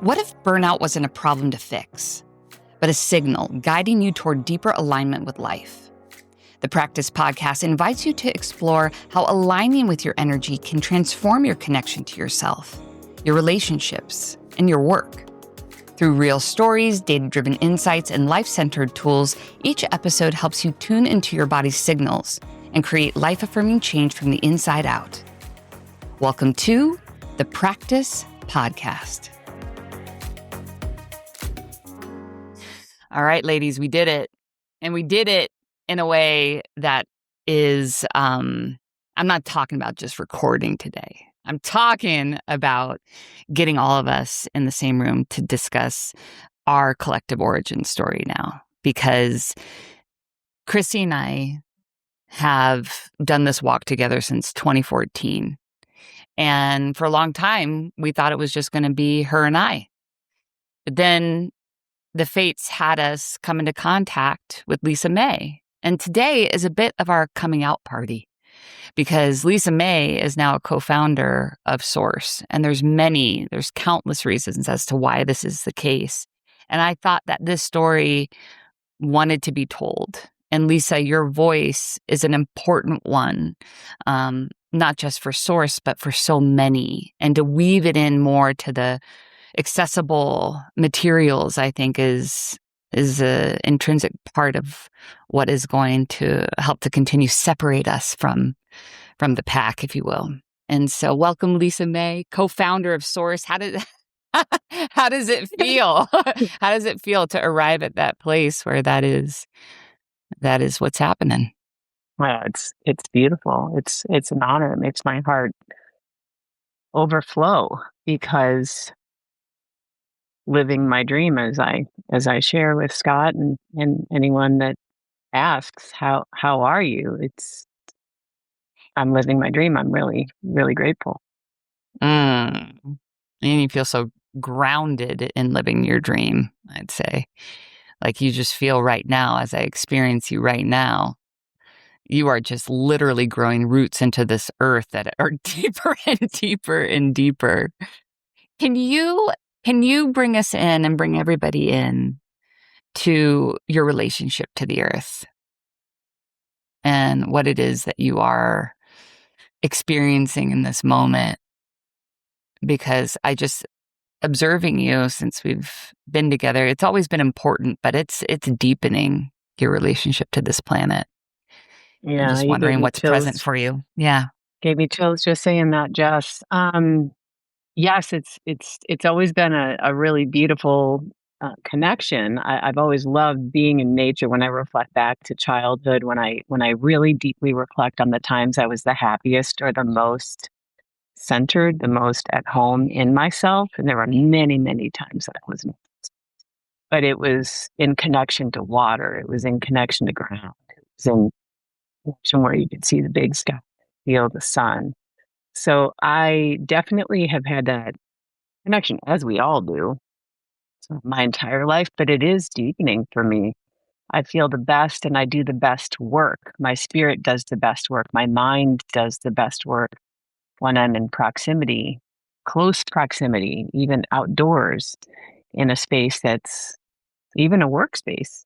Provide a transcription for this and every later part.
What if burnout wasn't a problem to fix, but a signal guiding you toward deeper alignment with life? The Practice Podcast invites you to explore how aligning with your energy can transform your connection to yourself, your relationships, and your work. Through real stories, data-driven insights, and life-centered tools, each episode helps you tune into your body's signals and create life-affirming change from the inside out. Welcome to the Practice Podcast. All right, ladies, we did it. And we did it in a way that is, I'm not talking about just recording today. I'm talking about getting all of us in the same room to discuss our collective origin story now. Because Kristi and I have done this walk together since 2014. And for a long time, we thought it was just going to be her and I. But then the fates had us come into contact with Lisa May. And today is a bit of our coming out party because Lisa May is now a co-founder of SORCE. And there's countless reasons as to why this is the case. And I thought that this story wanted to be told. And Lisa, your voice is an important one, not just for SORCE, but for so many. And to weave it in more to the accessible materials, I think, is an intrinsic part of what is going to help to continue separate us from the pack, if you will. And so welcome, Lisa May, co-founder of SORCE. How does it feel? How does it feel to arrive at that place where that is what's happening? Well, it's beautiful. It's an honor. It makes my heart overflow because living my dream, as I share with Scott and anyone that asks, how are you? I'm living my dream. I'm really, really grateful. And you feel so grounded in living your dream, I'd say. Like you just feel right now, as I experience you right now, you are just literally growing roots into this earth that are deeper and deeper and deeper. Can you bring us in and bring everybody in to your relationship to the earth and what it is that you are experiencing in this moment? Because I just observing you since we've been together, it's always been important, but it's deepening your relationship to this planet. Yeah, I'm just wondering what's present for you. Yeah. Gave me chills just saying that, Jess. Yes, it's always been a really beautiful connection. I've always loved being in nature. When I reflect back to childhood, when I really deeply reflect on the times I was the happiest or the most centered, the most at home in myself, and there were many, many times that I wasn't. But it was in connection to water. It was in connection to ground. It was in connection where you could see the big sky, feel the sun. So I definitely have had that connection, as we all do, my entire life, but it is deepening for me. I feel the best and I do the best work. My spirit does the best work. My mind does the best work when I'm in proximity, close proximity, even outdoors in a space that's even a workspace.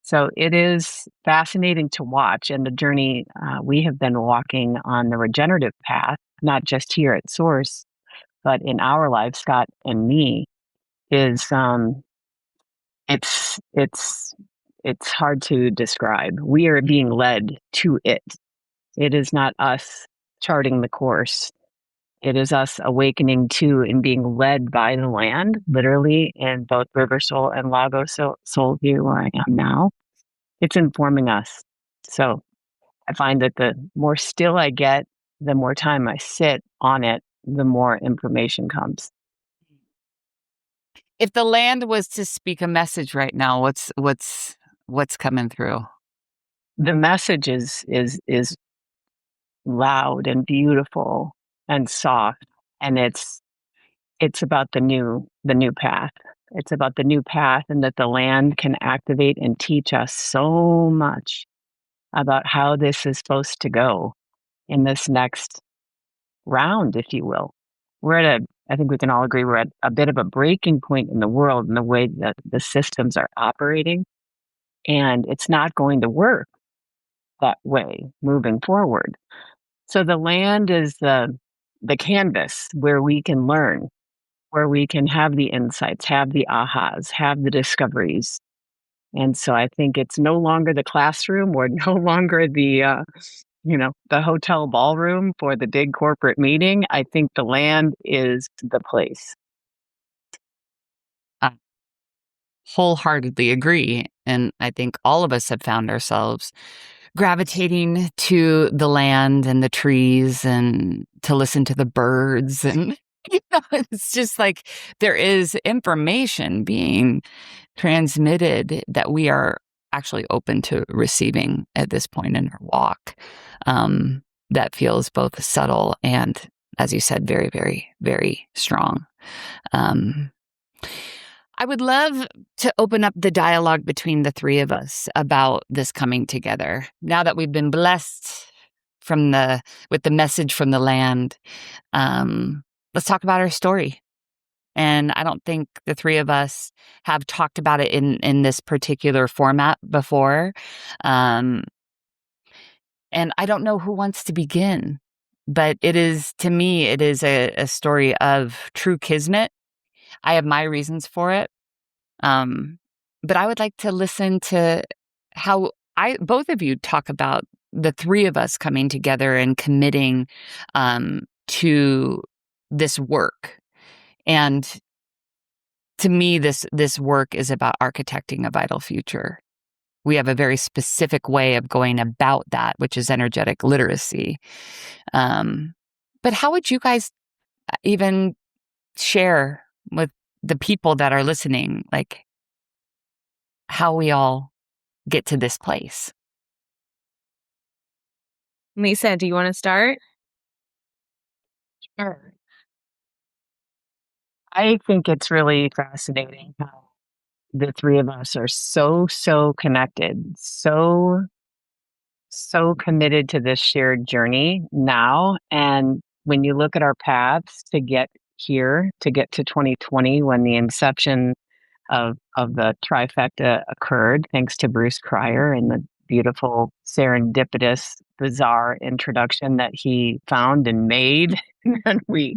So it is fascinating to watch. And the journey we have been walking on the regenerative path, not just here at SORCE, but in our life, Scott and me, is it's hard to describe. We are being led to it. It is not us charting the course. It is us awakening to and being led by the land, literally, in both River Soul and Lago Soul here where I am now. It's informing us. So I find that the more still I get, the more time I sit on it, the more information comes. If the land was to speak a message right now, what's coming through? The message is loud and beautiful and soft, and it's about the new path. It's about the new path, and that the land can activate and teach us so much about how this is supposed to go in this next round, if you will. We're at I think we can all agree we're at a bit of a breaking point in the world in the way that the systems are operating. And it's not going to work that way moving forward. So the land is the canvas where we can learn, where we can have the insights, have the ahas, have the discoveries. And so I think it's no longer the classroom or no longer the hotel ballroom for the big corporate meeting. I think the land is the place. I wholeheartedly agree. And I think all of us have found ourselves gravitating to the land and the trees and to listen to the birds. And, it's just like there is information being transmitted that we are actually open to receiving at this point in our walk. That feels both subtle and, as you said, very, very, very strong. I would love to open up the dialogue between the three of us about this coming together. Now that we've been blessed with the message from the land, let's talk about our story. And I don't think the three of us have talked about it in this particular format before. And I don't know who wants to begin, but to me, it is a story of true Kismet. I have my reasons for it. But I would like to listen to how both of you talk about the three of us coming together and committing to this work. And to me, this work is about architecting a vital future. We have a very specific way of going about that, which is energetic literacy. But how would you guys even share with the people that are listening, like how we all get to this place? Lisa, do you want to start? Sure. I think it's really fascinating how the three of us are so connected, so committed to this shared journey now. And when you look at our paths to get here, to get to 2020, when the inception of the trifecta occurred, thanks to Bruce Cryer and the beautiful, serendipitous, bizarre introduction that he found and made, and we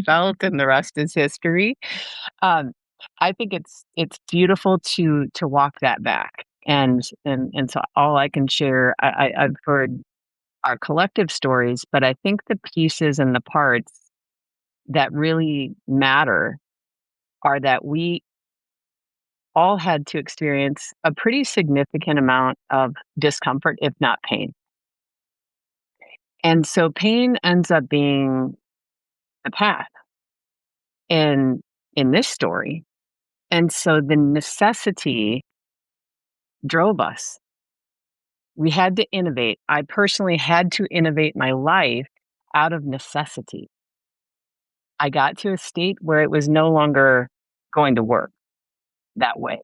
felt, and the rest is history. I think it's beautiful to walk that back, and so all I can share, I've heard our collective stories, but I think the pieces and the parts that really matter are that we all had to experience a pretty significant amount of discomfort, if not pain. And so pain ends up being the path in this story. And so the necessity drove us. We had to innovate. I personally had to innovate my life out of necessity. I got to a state where it was no longer going to work that way.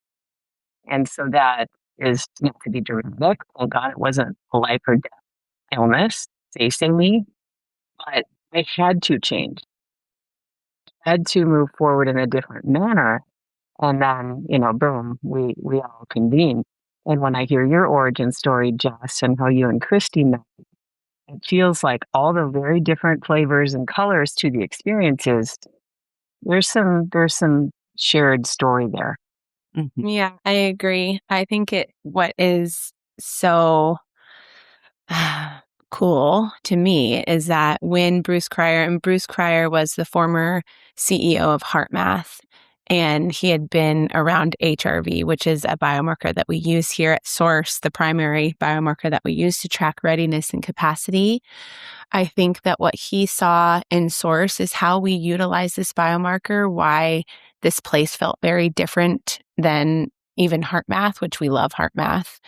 And so that is not to be dramatic. Thank God it wasn't a life or death illness facing me, but I had to change, had to move forward in a different manner. And then, boom, we all convene. And when I hear your origin story, Jess, and how you and Kristi met, it feels like all the very different flavors and colors to the experiences. There's some shared story there. Mm-hmm. Yeah, I agree. I think what is so cool to me is that when Bruce Cryer was the former CEO of HeartMath, and he had been around HRV, which is a biomarker that we use here at SORCE, the primary biomarker that we use to track readiness and capacity. I think that what he saw in SORCE is how we utilize this biomarker, why this place felt very different than even HeartMath, which we love HeartMath,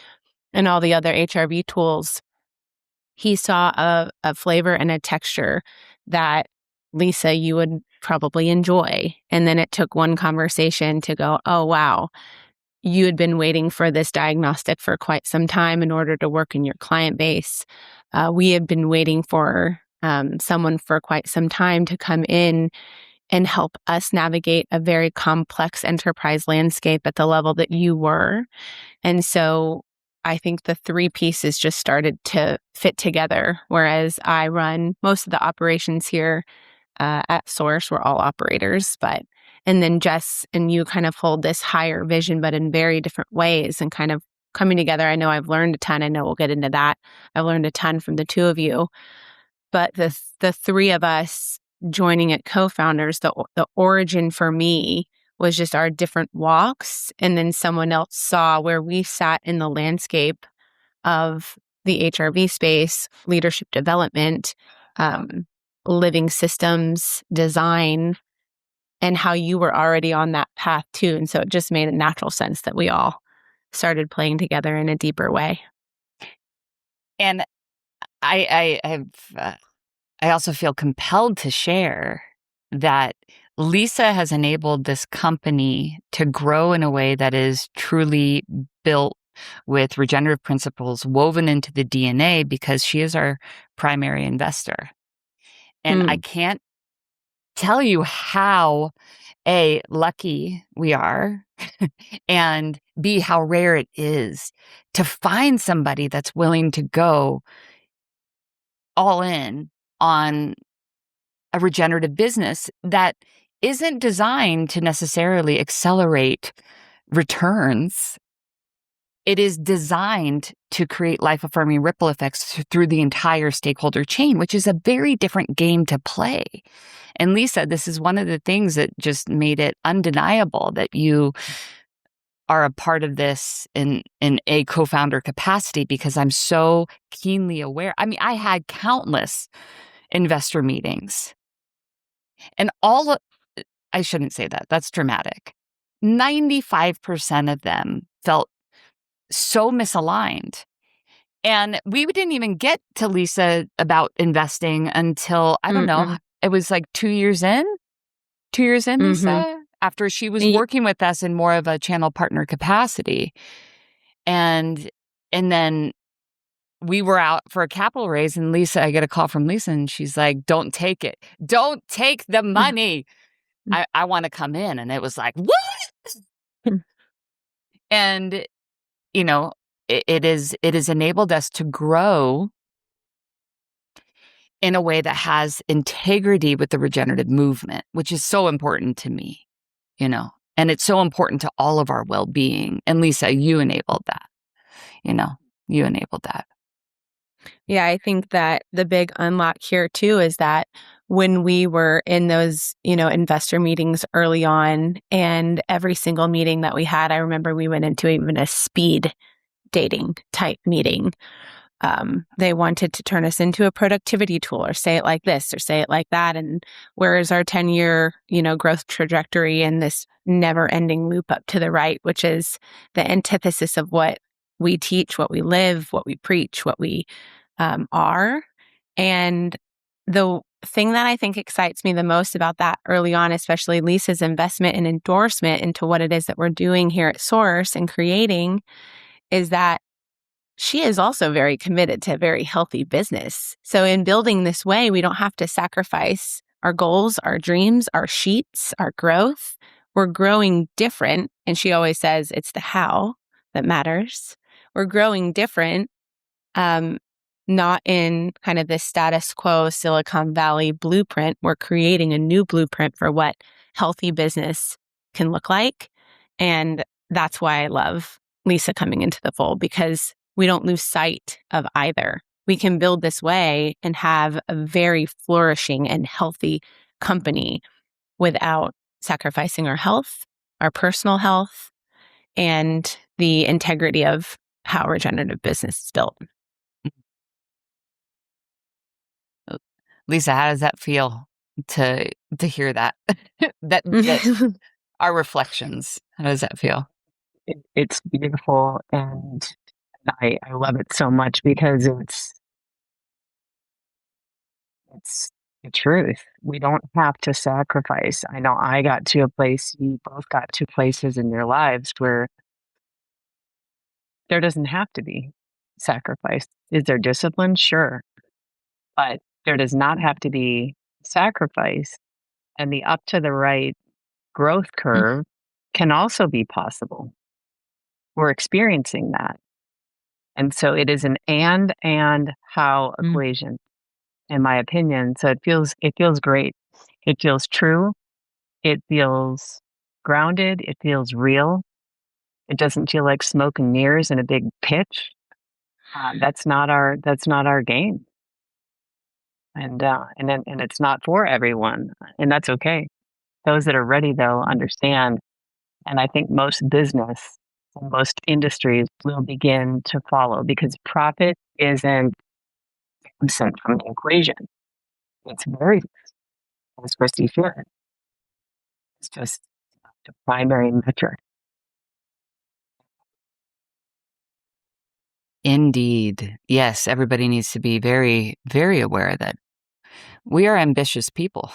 and all the other HRV tools. He saw a flavor and a texture that, Lisa, you would probably enjoy. And then it took one conversation to go, oh, wow, you had been waiting for this diagnostic for quite some time in order to work in your client base. We had been waiting for someone for quite some time to come in and help us navigate a very complex enterprise landscape at the level that you were. And so I think the three pieces just started to fit together, whereas I run most of the operations here at SORCE. We're all operators, and then Jess and you kind of hold this higher vision, but in very different ways and kind of coming together. I know I've learned a ton. I know we'll get into that. I've learned a ton from the two of you, but the three of us joining at co-founders, the origin for me was just our different walks. And then someone else saw where we sat in the landscape of the HRV space, leadership development, living systems design, and how you were already on that path too. And so it just made a natural sense that we all started playing together in a deeper way. And I also feel compelled to share that Lisa has enabled this company to grow in a way that is truly built with regenerative principles woven into the DNA because she is our primary investor. And I can't tell you how, A, lucky we are, and B, how rare it is to find somebody that's willing to go all in on a regenerative business that isn't designed to necessarily accelerate returns. It is designed to create life-affirming ripple effects through the entire stakeholder chain, which is a very different game to play. And Lisa, this is one of the things that just made it undeniable that you are a part of this in a co-founder capacity, because I'm so keenly aware. I mean, I had countless investor meetings, and I shouldn't say that. That's dramatic. 95% of them felt so misaligned. And we didn't even get to Lisa about investing until, I don't know, it was like 2 years in, Lisa, after she was working with us in more of a channel partner capacity. And then we were out for a capital raise, and I get a call from Lisa, and she's like, don't take it. Don't take the money. I want to come in. And it was like, what? And, you know, it has enabled us to grow in a way that has integrity with the regenerative movement, which is so important to me, and it's so important to all of our well-being. And Lisa, you enabled that, you enabled that. Yeah, I think that the big unlock here too is that when we were in those, investor meetings early on, and every single meeting that we had, I remember we went into even a speed dating type meeting. They wanted to turn us into a productivity tool, or say it like this or say it like that. And where is our 10-year, growth trajectory in this never-ending loop up to the right, which is the antithesis of what we teach, what we live, what we preach, what we are. And the thing that I think excites me the most about that early on, especially Lisa's investment and endorsement into what it is that we're doing here at SORCE and creating, is that she is also very committed to a very healthy business. So in building this way, we don't have to sacrifice our goals, our dreams, our sheets, our growth. We're growing different. And she always says it's the how that matters. We're growing different, not in kind of this status quo Silicon Valley blueprint. We're creating a new blueprint for what healthy business can look like. And that's why I love Lisa coming into the fold, because we don't lose sight of either. We can build this way and have a very flourishing and healthy company without sacrificing our health, our personal health, and the integrity of how regenerative business is built. Lisa, how does that feel to hear that? that our reflections? How does that feel? It's beautiful, and I love it so much because it's the truth. We don't have to sacrifice. I know I got to a place, you both got to places in your lives where there doesn't have to be sacrifice. Is there discipline? Sure. But there does not have to be sacrifice And the up to the right growth curve can also be possible. We're experiencing that. And so it is an and how equation, in my opinion. So it feels great. It feels true. It feels grounded. It feels real. It doesn't feel like smoke and mirrors in a big pitch. That's not our game. And it's not for everyone, and that's okay. Those that are ready, though, understand. And I think most business and most industries will begin to follow, because profit isn't absent from the equation. It's very, as Kristi shared, it's just the primary metric. Indeed. Yes, everybody needs to be very, very aware that we are ambitious people.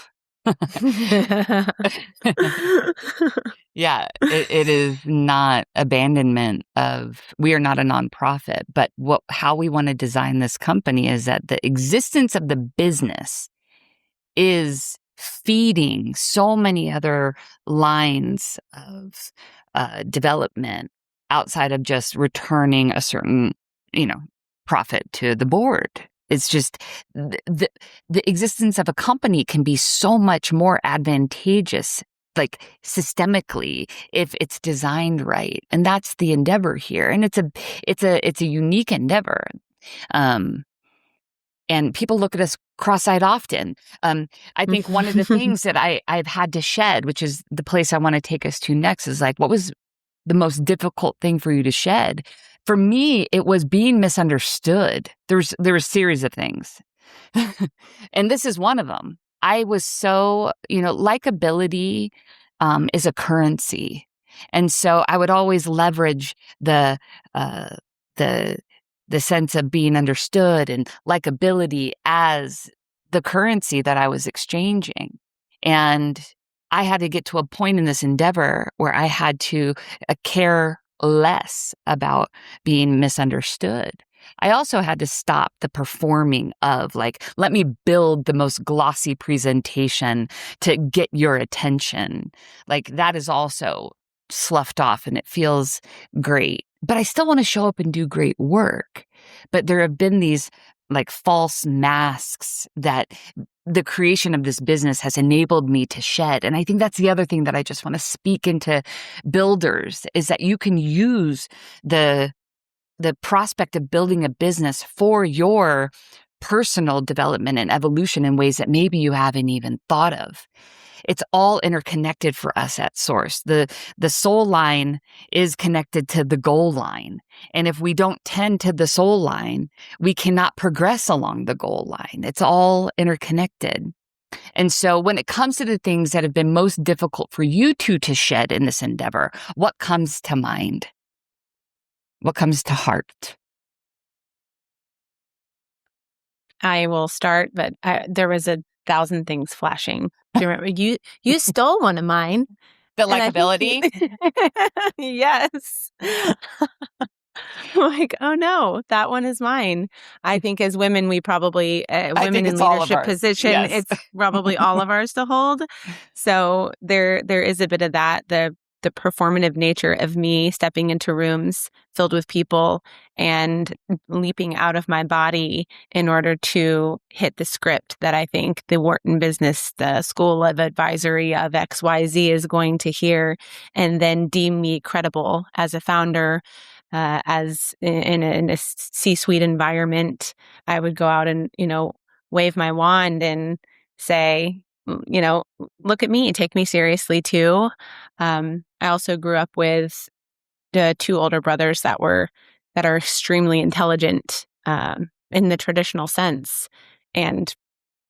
Yeah, it is not abandonment of, we are not a nonprofit, but how we want to design this company is that the existence of the business is feeding so many other lines of development outside of just returning a certain, profit to the board. It's just the existence of a company can be so much more advantageous, like systemically, if it's designed right. And that's the endeavor here. And it's a unique endeavor. And people look at us cross-eyed often. I think one of the things that I've had to shed, which is the place I want to take us to next, is like, what was the most difficult thing for you to shed? For me, it was being misunderstood. There was a series of things. And this is one of them. I was so, likability is a currency. And so I would always leverage the sense of being understood and likability as the currency that I was exchanging. And I had to get to a point in this endeavor where I had to care less about being misunderstood. I also had to stop the performing of, like, let me build the most glossy presentation to get your attention. Like, that is also sloughed off and it feels great. But I still want to show up and do great work. But there have been these like false masks that the creation of this business has enabled me to shed. And I think that's the other thing that I just want to speak into builders, is that you can use the prospect of building a business for your personal development and evolution in ways that maybe you haven't even thought of. It's all interconnected for us at SORCE. The soul line is connected to the goal line. And if we don't tend to the soul line, we cannot progress along the goal line. It's all interconnected. And so when it comes to the things that have been most difficult for you two to shed in this endeavor, what comes to mind? What comes to heart? I will start, but there was 1,000 things flashing. Do you remember? You stole one of mine. The likability? Yes. Like, oh no, that one is mine. I think as women, we probably, women in leadership position, yes. It's probably all of ours to hold. So there is a bit of that, the performative nature of me stepping into rooms filled with people and leaping out of my body in order to hit the script that I think the Wharton Business, the School of Advisory of XYZ is going to hear, and then deem me credible as a founder. As in a C-suite environment, I would go out and, wave my wand and say, look at me, take me seriously too. I also grew up with the 2 older brothers that are extremely intelligent in the traditional sense. And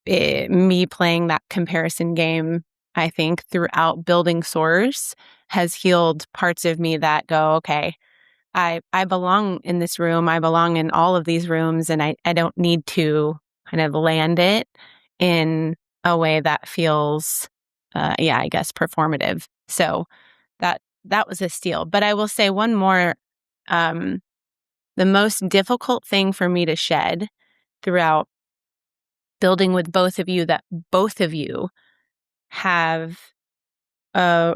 me playing that comparison game, I think, throughout building SORCE has healed parts of me that go, okay, I belong in this room. I belong in all of these rooms, and I don't need to kind of land it in a way that feels, I guess, performative. So that was a steal. But I will say one more. The most difficult thing for me to shed throughout building with both of you, that both of you have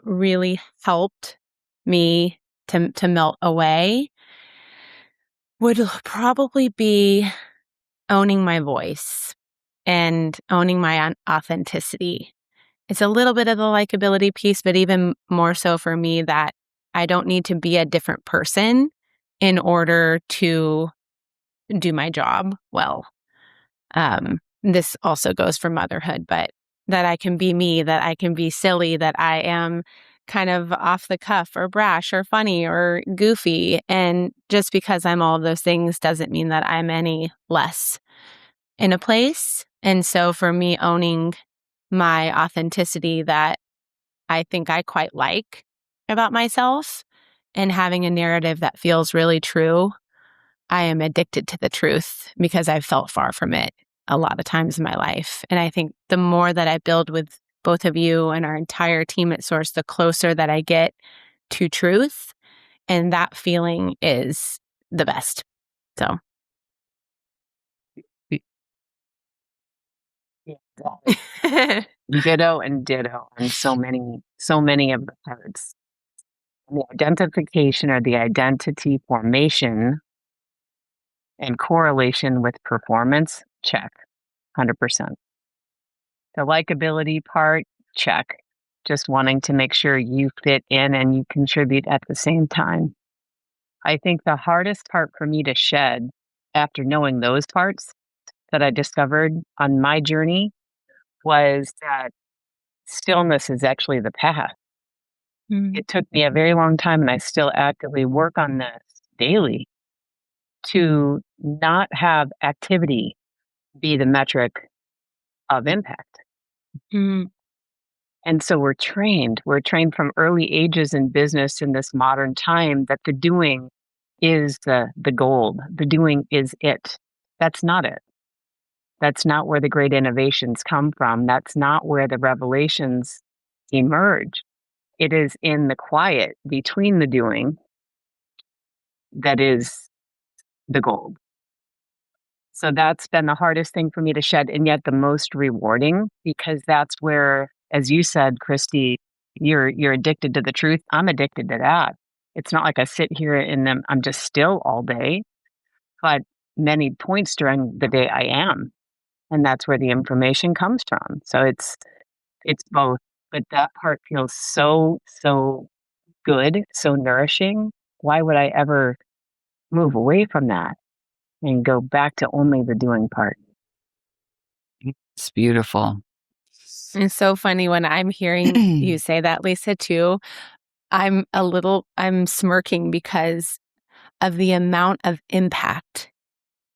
really helped me to melt away would probably be owning my voice and owning my authenticity. It's a little bit of the likability piece, but even more so for me that I don't need to be a different person in order to do my job well. This also goes for motherhood, but that I can be me, that I can be silly, that I am kind of off the cuff or brash or funny or goofy. And just because I'm all of those things doesn't mean that I'm any less in a place. And so for me, owning my authenticity that I think I quite like about myself and having a narrative that feels really true, I am addicted to the truth because I've felt far from it a lot of times in my life. And I think the more that I build with both of you and our entire team at SORCE, the closer that I get to truth. And that feeling is the best. So. Yeah. Ditto and ditto on so many of the parts. The identification or the identity formation and correlation with performance, check, 100%. The likability part, check. Just wanting to make sure you fit in and you contribute at the same time. I think the hardest part for me to shed after knowing those parts that I discovered on my journey was that stillness is actually the path. It took me a very long time, and I still actively work on this daily, to not have activity be the metric of impact. And so we're trained from early ages in business in this modern time that the doing is the gold. The doing is it. That's not it. That's not where the great innovations come from. That's not where the revelations emerge. It is in the quiet between the doing that is the gold. So that's been the hardest thing for me to shed, and yet the most rewarding, because that's where, as you said, Kristi, you're addicted to the truth. I'm addicted to that. It's not like I sit here and I'm just still all day, but many points during the day I am. And that's where the information comes from. So it's both. But that part feels so good, so nourishing. Why would I ever move away from that and go back to only the doing part? It's beautiful. It's so funny when I'm hearing you say that, Lisa, too. I'm smirking because of the amount of impact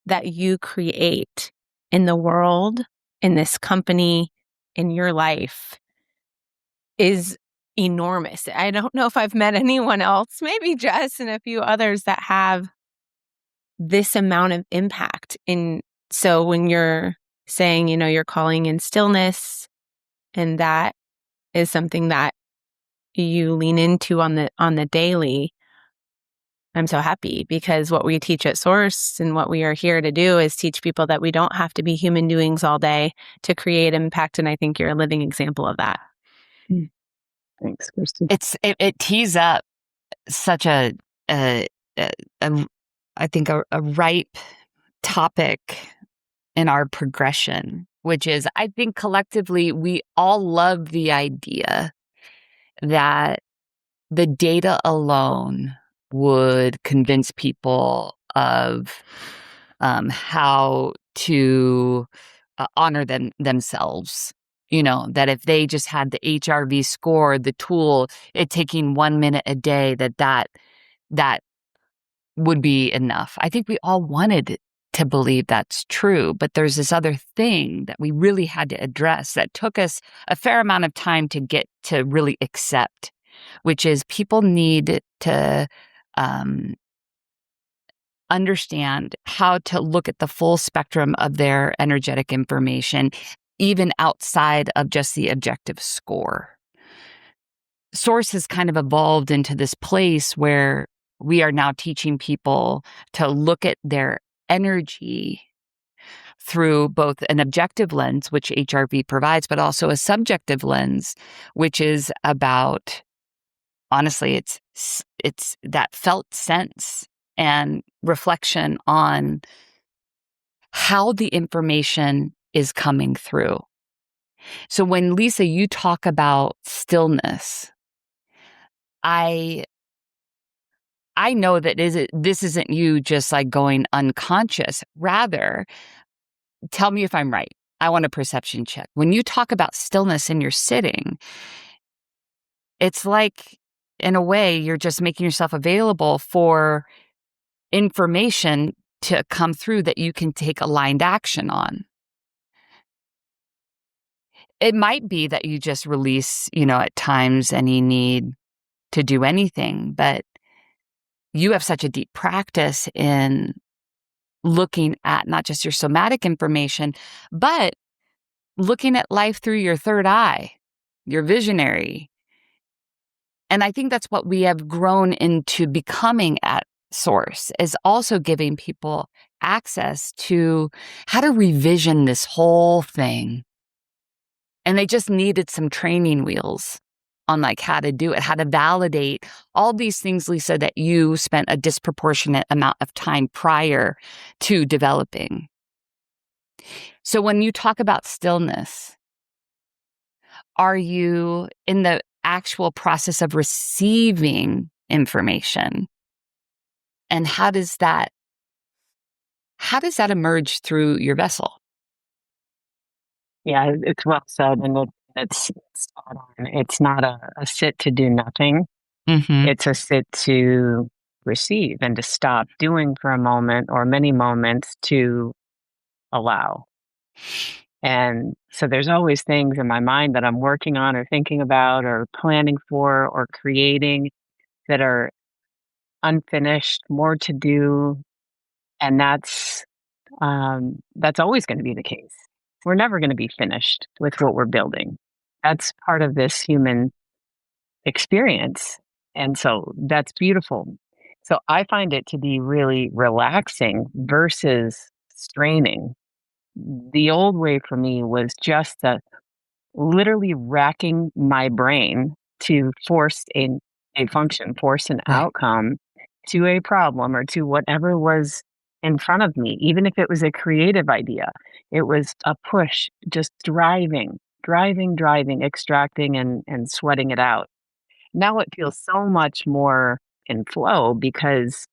that you create in the world, in this company, in your life is enormous. I don't know if I've met anyone else, maybe Jess and a few others, that have this amount of impact. So when you're saying, you're calling in stillness, and that is something that you lean into on the daily, I'm so happy, because what we teach at SORCE and what we are here to do is teach people that we don't have to be human doings all day to create impact. And I think you're a living example of that. Thanks, Kristi. It tees up such a I think a ripe topic in our progression, which is, I think collectively we all love the idea that the data alone would convince people of how to honor themselves. That if they just had the HRV score, the tool, it taking 1 minute a day, that would be enough. I think we all wanted to believe that's true, but there's this other thing that we really had to address that took us a fair amount of time to get to really accept, which is people need to understand how to look at the full spectrum of their energetic information, even outside of just the objective score. SORCE has kind of evolved into this place where we are now teaching people to look at their energy through both an objective lens, which HRV provides, but also a subjective lens, which is about, honestly, it's that felt sense and reflection on how the information is coming through. So when, Lisa, you talk about stillness, I know that this isn't you just like going unconscious. Rather, tell me if I'm right. I want a perception check. When you talk about stillness and you're sitting, it's like, in a way, you're just making yourself available for information to come through that you can take aligned action on. It might be that you just release, at times any need to do anything, but you have such a deep practice in looking at not just your somatic information, but looking at life through your third eye, your visionary. And I think that's what we have grown into becoming at SORCE, is also giving people access to how to revision this whole thing. And they just needed some training wheels on like how to do it, how to validate all these things, Lisa, that you spent a disproportionate amount of time prior to developing. So when you talk about stillness, are you in the actual process of receiving information? And how does that emerge through your vessel? Yeah, it's well said, and it's spot on. It's not a sit to do nothing. Mm-hmm. It's a sit to receive and to stop doing for a moment or many moments to allow. And so there's always things in my mind that I'm working on or thinking about or planning for or creating that are unfinished, more to do. And that's always going to be the case. We're never going to be finished with what we're building. That's part of this human experience. And so that's beautiful. So I find it to be really relaxing versus straining. The old way for me was just literally racking my brain to force a function, force an outcome to a problem or to whatever was in front of me, even if it was a creative idea. It was a push, just driving, extracting and sweating it out. Now it feels so much more in flow because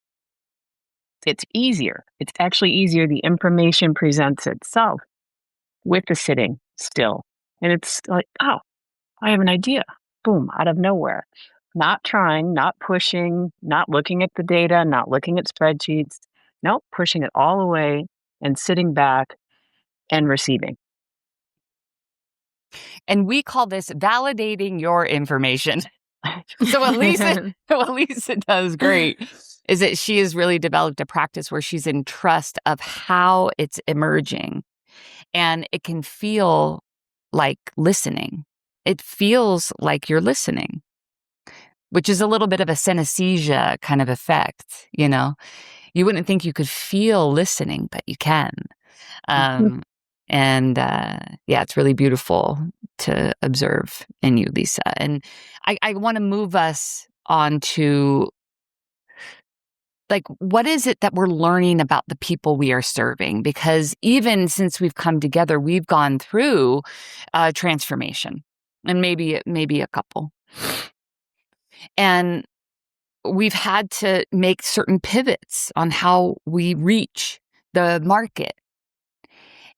it's easier. It's actually easier. The information presents itself with the sitting still. And it's like, oh, I have an idea. Boom, out of nowhere. Not trying, not pushing, not looking at the data, not looking at spreadsheets. Nope, pushing it all away and sitting back and receiving. And we call this validating your information. So what Lisa does great is that she has really developed a practice where she's in trust of how it's emerging. And it can feel like listening. It feels like you're listening, which is a little bit of a synesthesia kind of effect, You wouldn't think you could feel listening, but you can. And it's really beautiful to observe in you, Lisa. And I want to move us on to, like, what is it that we're learning about the people we are serving? Because even since we've come together, we've gone through transformation, and maybe a couple. And we've had to make certain pivots on how we reach the market.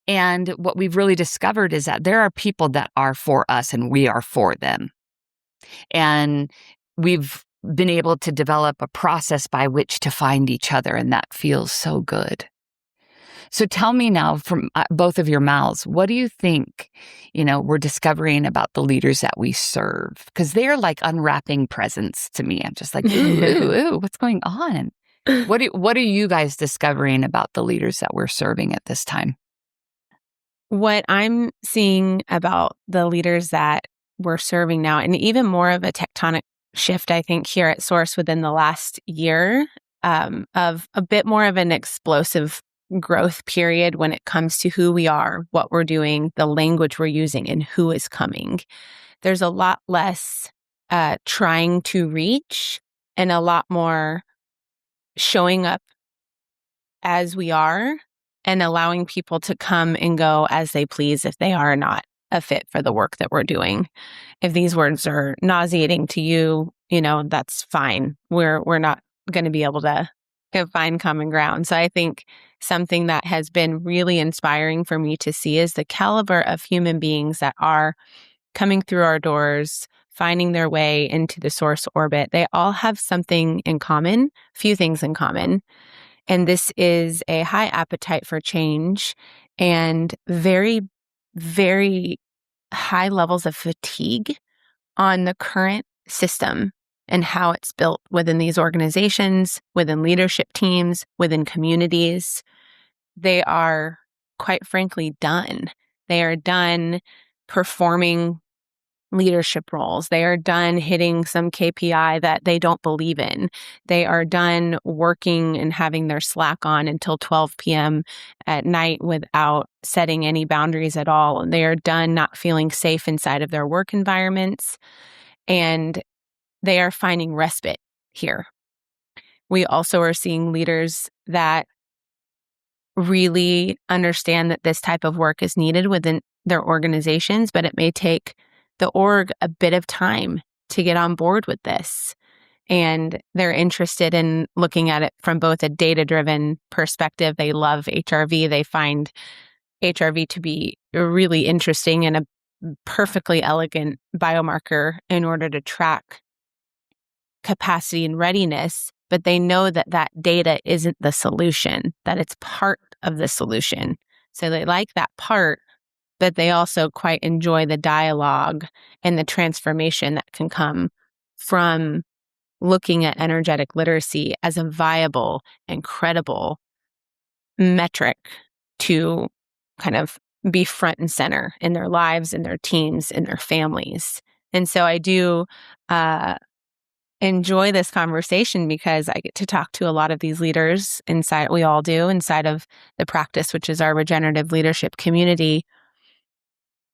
And what we've really discovered is that there are people that are for us and we are for them. And we've been able to develop a process by which to find each other, and that feels so good. So tell me now, from both of your mouths, what do you think, we're discovering about the leaders that we serve? Because they're like unwrapping presents to me. I'm just like, ooh, what's going on? What are you guys discovering about the leaders that we're serving at this time? What I'm seeing about the leaders that we're serving now, and even more of a tectonic shift, I think, here at SORCE within the last year, of a bit more of an explosive growth period when it comes to who we are, what we're doing, the language we're using, and who is coming. There's a lot less trying to reach and a lot more showing up as we are and allowing people to come and go as they please if they are not a fit for the work that we're doing. If these words are nauseating to you, that's fine. We're not going to be able to find common ground. So I think something that has been really inspiring for me to see is the caliber of human beings that are coming through our doors, finding their way into the SORCE orbit. They all have something in common, few things in common. And this is a high appetite for change and very, very high levels of fatigue on the current system and how it's built within these organizations, within leadership teams, within communities. They are, quite frankly, done. They are done performing leadership roles. They are done hitting some KPI that they don't believe in. They are done working and having their Slack on until 12 p.m. at night without setting any boundaries at all. And they are done not feeling safe inside of their work environments. And they are finding respite here. We also are seeing leaders that really understand that this type of work is needed within their organizations, but it may take the org a bit of time to get on board with this. And they're interested in looking at it from both a data-driven perspective. They love HRV. They find HRV to be really interesting and a perfectly elegant biomarker in order to track capacity and readiness, but they know that that data isn't the solution, that it's part of the solution. So they like that part, but they also quite enjoy the dialogue and the transformation that can come from looking at energetic literacy as a viable and credible metric to kind of be front and center in their lives, in their teams, in their families. And so I do enjoy this conversation because I get to talk to a lot of these leaders we all do inside of the practice, which is our regenerative leadership community.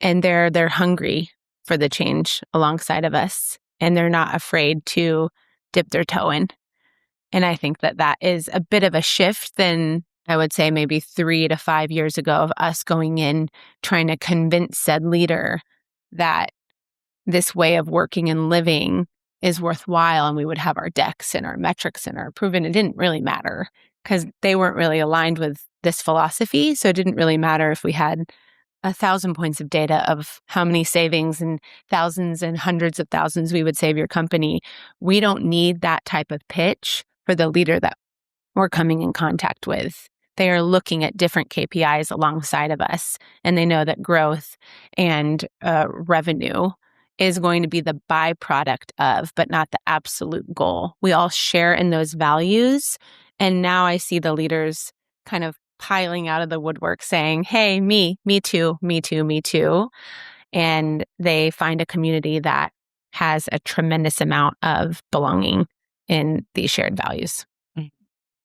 And they're hungry for the change alongside of us, and they're not afraid to dip their toe in. And I think that is a bit of a shift than I would say maybe 3 to 5 years ago of us going in, trying to convince said leader that this way of working and living is worthwhile, and we would have our decks and our metrics and our proven. It didn't really matter because they weren't really aligned with this philosophy. So it didn't really matter if we had 1,000 points of data of how many savings and thousands and hundreds of thousands we would save your company. We don't need that type of pitch for the leader that we're coming in contact with. They are looking at different KPIs alongside of us, and they know that growth and revenue is going to be the byproduct of, but not the absolute goal. We all share in those values. And now I see the leaders kind of piling out of the woodwork saying, hey, me too, me too, me too. And they find a community that has a tremendous amount of belonging in these shared values.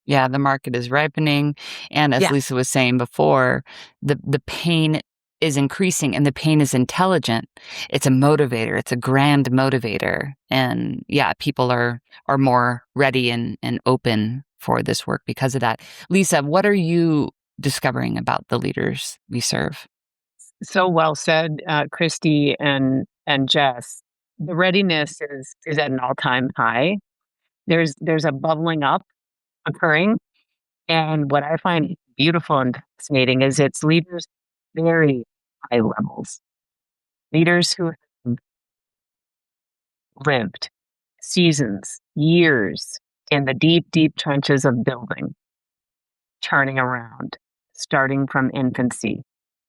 Yeah, the market is ripening. And as Lisa was saying before, the pain is increasing, and the pain is intelligent. It's a motivator. It's a grand motivator. And yeah, people are more ready and open for this work because of that. Lisa, what are you discovering about the leaders we serve? So well said, Kristi and Jess. The readiness is at an all-time high. There's a bubbling up occurring. And what I find beautiful and fascinating is it's leaders very high levels. Leaders who have lived seasons, years in the deep, deep trenches of building, turning around, starting from infancy,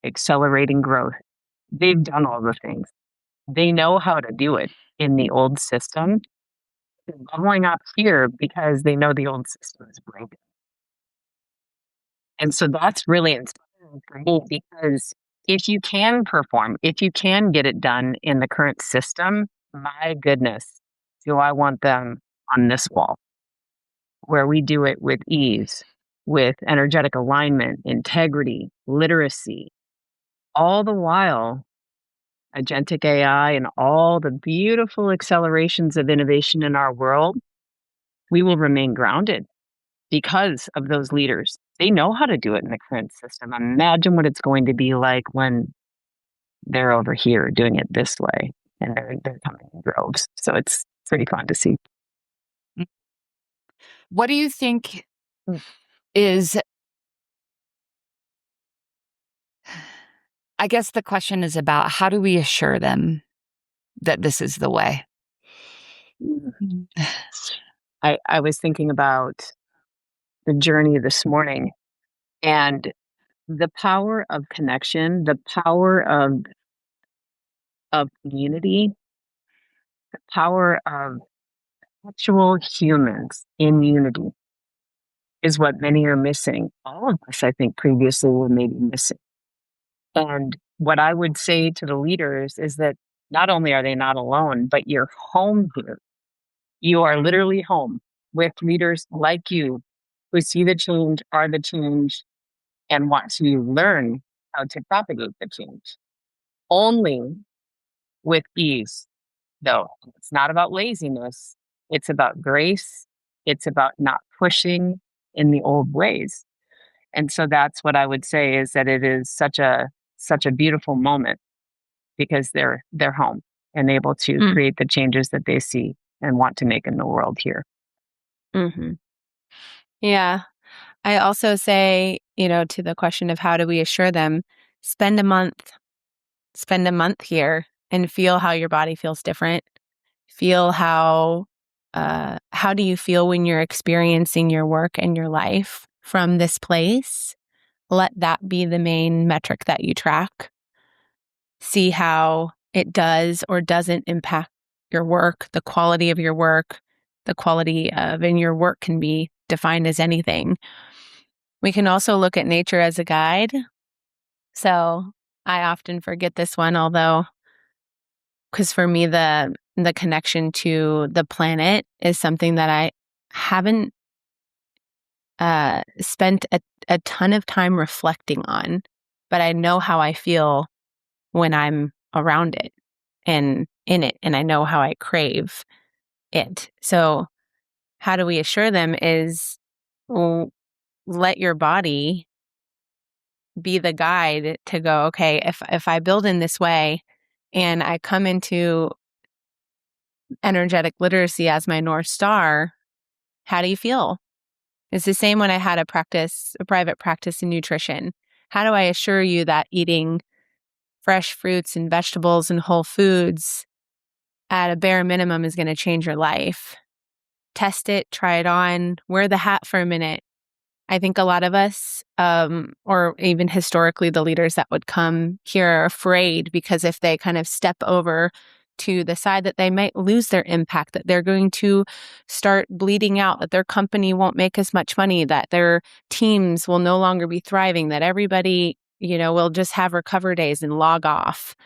accelerating growth. They've done all the things. They know how to do it in the old system. They're bubbling up here because they know the old system is broken. And so that's really inspiring for me, because if you can perform, if you can get it done in the current system, my goodness, do I want them on this wall where we do it with ease, with energetic alignment, integrity, literacy, all the while agentic AI and all the beautiful accelerations of innovation in our world, we will remain grounded because of those leaders. They know how to do it in the current system. Imagine what it's going to be like when they're over here doing it this way, and they're coming in droves. So it's pretty fun to see. What do you think is, I guess the question is about how do we assure them that this is the way? I was thinking about the journey this morning and the power of connection, the power of community, the power of actual humans in unity is what many are missing. All of us, I think, previously were maybe missing. And what I would say to the leaders is that not only are they not alone, but you're home here. You are literally home with leaders like you who see the change, are the change, and want to learn how to propagate the change. Only with ease, though. It's not about laziness. It's about grace. It's about not pushing in the old ways. And so that's what I would say is that it is such a beautiful moment because they're home and able to create the changes that they see and want to make in the world here. Mm-hmm. Yeah. I also say, to the question of how do we assure them, spend a month here and feel how your body feels different. Feel how do you feel when you're experiencing your work and your life from this place? Let that be the main metric that you track. See how it does or doesn't impact your work, the quality of your work, the quality of, and your work can be defined as anything. We can also look at nature as a guide. So I often forget this one, although, because for me, the connection to the planet is something that I haven't spent a ton of time reflecting on, but I know how I feel when I'm around it and in it, and I know how I crave it. So how do we assure them is let your body be the guide to go, okay, if I build in this way and I come into energetic literacy as my North Star, how do you feel? It's the same when I had a private practice in nutrition. How do I assure you that eating fresh fruits and vegetables and whole foods at a bare minimum is going to change your life? Test it, try it on, wear the hat for a minute. I think a lot of us, or even historically the leaders that would come here are afraid because if they kind of step over to the side that they might lose their impact, that they're going to start bleeding out, that their company won't make as much money, that their teams will no longer be thriving, that everybody, will just have recover days and log off.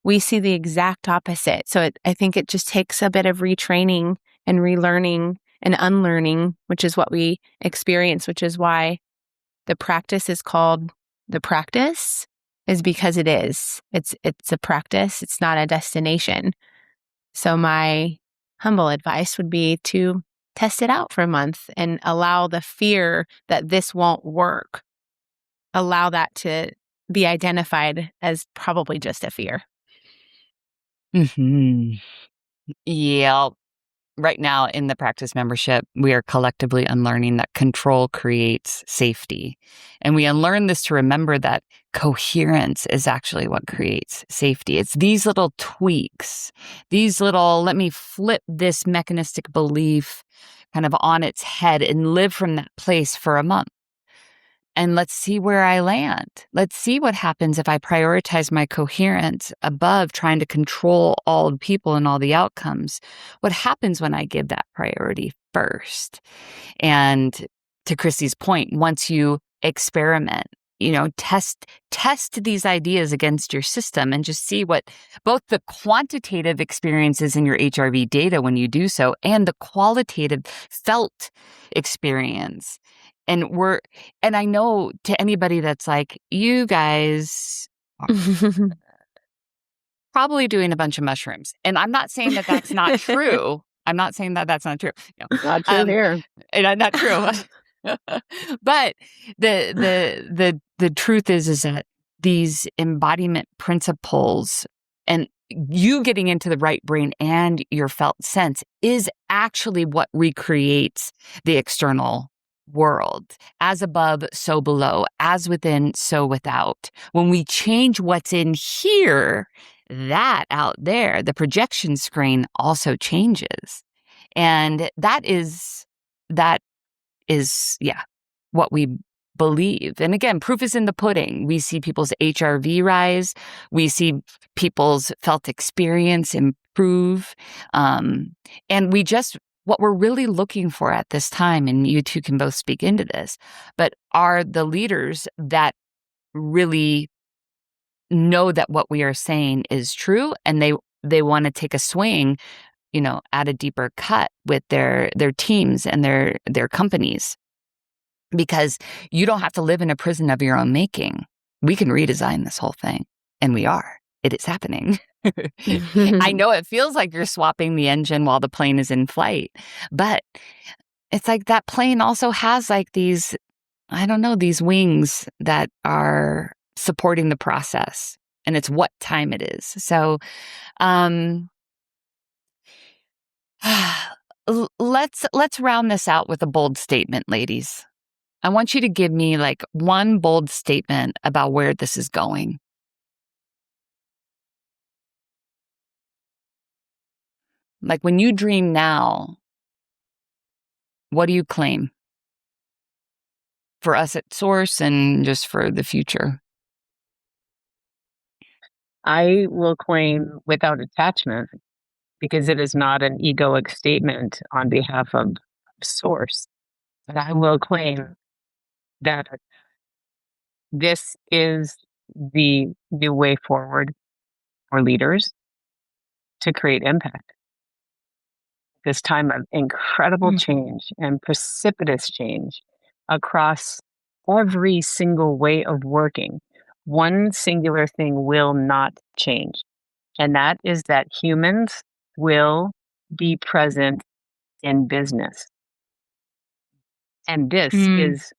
We see the exact opposite. So I think it just takes a bit of retraining and relearning and unlearning, which is what we experience, which is why the practice is called the practice, is because it is. It's a practice. It's not a destination. So my humble advice would be to test it out for a month and allow the fear that this won't work, allow that to be identified as probably just a fear. Mm-hmm. Yeah. Right now in the practice membership, we are collectively unlearning that control creates safety. And we unlearn this to remember that coherence is actually what creates safety. It's these little tweaks, let me flip this mechanistic belief kind of on its head and live from that place for a month. And let's see where I land. Let's see what happens if I prioritize my coherence above trying to control all the people and all the outcomes. What happens when I give that priority first? And to Kristi's point, once you experiment, test these ideas against your system and just see what both the quantitative experiences in your HRV data when you do so and the qualitative felt experience And I know to anybody that's like, you guys are probably doing a bunch of mushrooms. And I'm not saying that that's not true. I'm not saying that that's not true. No. Not true here. And not true. But the truth is that these embodiment principles and you getting into the right brain and your felt sense is actually what recreates the external world. As above, so below. As within, so without. When we change what's in here, that out there, the projection screen also changes. And that is what we believe. And again, proof is in the pudding. We see people's HRV rise. We see people's felt experience improve. And what we're really looking for at this time, and you two can both speak into this, but are the leaders that really know that what we are saying is true, and they want to take a swing, at a deeper cut with their teams and their companies. Because you don't have to live in a prison of your own making. We can redesign this whole thing. And we are. It is happening. I know it feels like you're swapping the engine while the plane is in flight. But it's like that plane also has like these wings that are supporting the process. And it's what time it is. So let's round this out with a bold statement, ladies. I want you to give me like one bold statement about where this is going. Like when you dream now, what do you claim? For us at SORCE and just for the future. I will claim without attachment, because it is not an egoic statement on behalf of SORCE. But I will claim that this is the new way forward for leaders to create impact. This time of incredible change and precipitous change across every single way of working, one singular thing will not change. And that is that humans will be present in business. And this is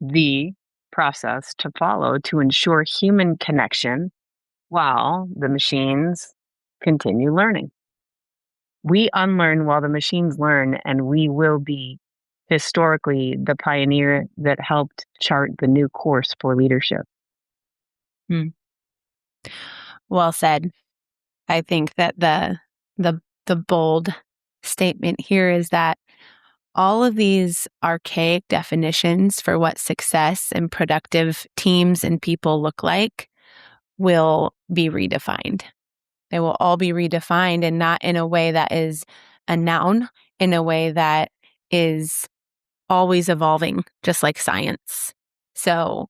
the process to follow to ensure human connection while the machines continue learning. We unlearn while the machines learn, and we will be historically the pioneer that helped chart the new course for leadership. Well said. I think that the bold statement here is that all of these archaic definitions for what success and productive teams and people look like will be redefined. They will all be redefined, and not in a way that is a noun, in a way that is always evolving, just like science. So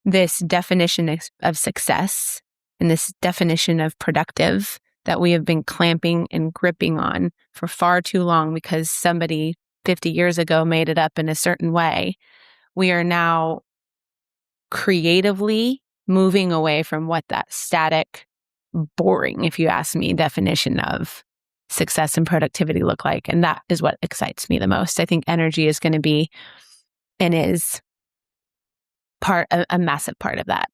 this definition of success and this definition of productive that we have been clamping and gripping on for far too long because somebody 50 years ago made it up in a certain way, we are now creatively moving away from what that static, boring, if you ask me, definition of success and productivity look like. And that is what excites me the most. I think energy is going to be and is a massive part of that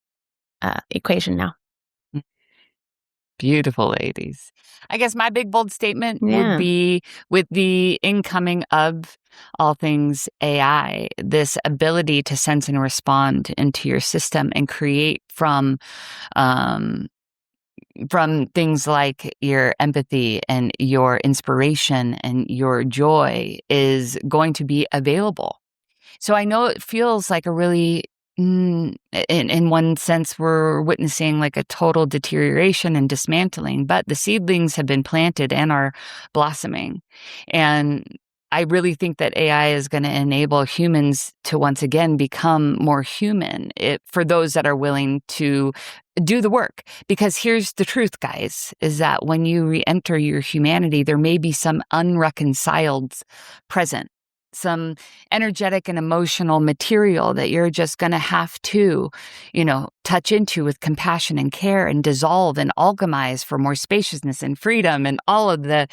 equation now. Beautiful, ladies. I guess my big bold statement would be with the incoming of all things AI, this ability to sense and respond into your system and create from things like your empathy and your inspiration and your joy is going to be available. So I know it feels like a really, in one sense, we're witnessing like a total deterioration and dismantling, but the seedlings have been planted and are blossoming. And I really think that AI is going to enable humans to once again become more human for those that are willing to do the work. Because here's the truth, guys, is that when you re-enter your humanity, there may be some unreconciled present. some energetic and emotional material that you're just going to have to, touch into with compassion and care and dissolve and alchemize for more spaciousness and freedom and all of the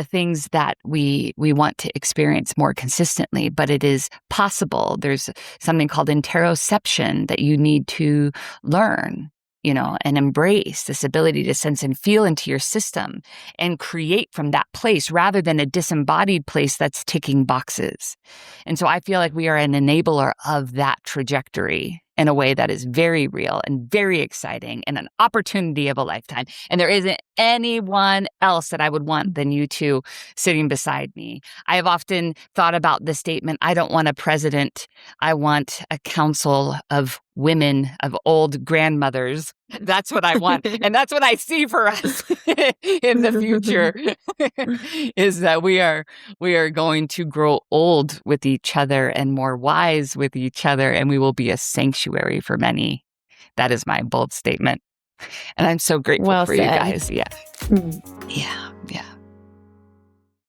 things that we want to experience more consistently. But it is possible. There's something called interoception that you need to learn, and embrace this ability to sense and feel into your system and create from that place rather than a disembodied place that's ticking boxes. And so I feel like we are an enabler of that trajectory in a way that is very real and very exciting and an opportunity of a lifetime. And there isn't anyone else that I would want than you two sitting beside me. I have often thought about the statement, I don't want a president, I want a council of women, of old grandmothers. That's what I want. And that's what I see for us in the future is that we are going to grow old with each other and more wise with each other, and we will be a sanctuary for many. That is my bold statement. And I'm so grateful for you guys. Yeah. Yeah.